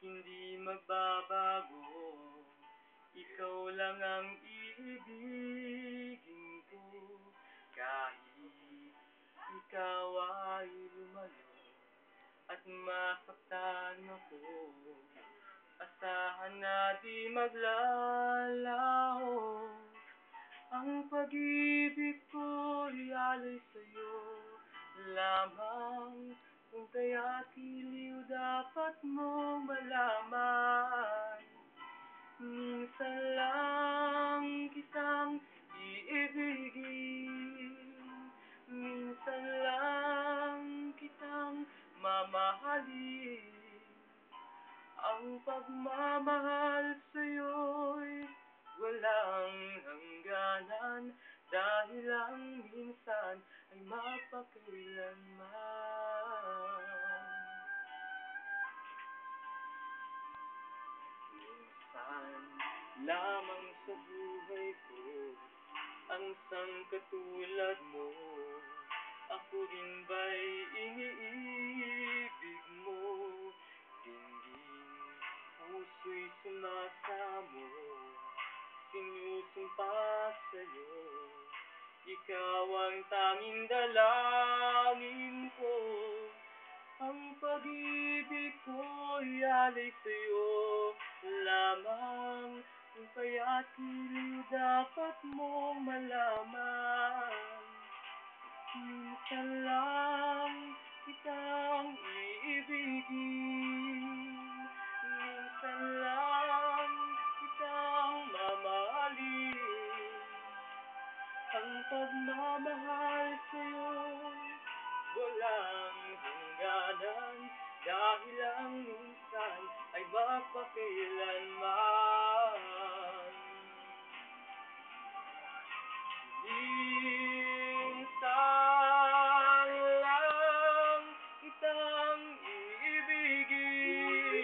hindi magbabago. Ikaw lang ang iibigin ko, kahit ikaw ay lumayo at masaktan ako. Asahan na di maglalaho, ang pag-ibig ko'y alay sa'yo lamang. Kung kaya't iliw dapat mong malaman, minsan lang kitang iibigin, minsan lang kitang mamahalin. Ang pagmamahal sa'yo'y walang hangganan, dahil lang minsan ay mapakailanman. Minsan lamang sa buhay ko ang sangkatulad mo. Ako rin ba'y iniibig mo? Dingding puso'y sumasamo, sinusumpa sa'yo. Ikaw ang tanging dalangin ko, ang pag-ibig ko'y alay sa'yo lamang. Kung kaya't iliw dapat mong malaman, minsan lang kitang iibigin, minsan lang kitang mamahalin. Ang pagmamahal sa'yo'y walang hangganan, dahil lang minsan ay mapakailanman. Minsan lang kitang iibigin,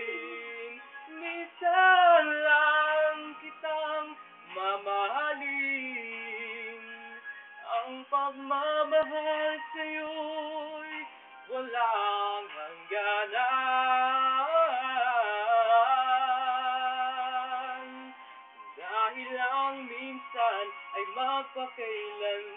minsan lang kitang mamahalin. Ang pagmamahal sa'yo'y walang hangganan, dahil lang minsan ay mapakailanman.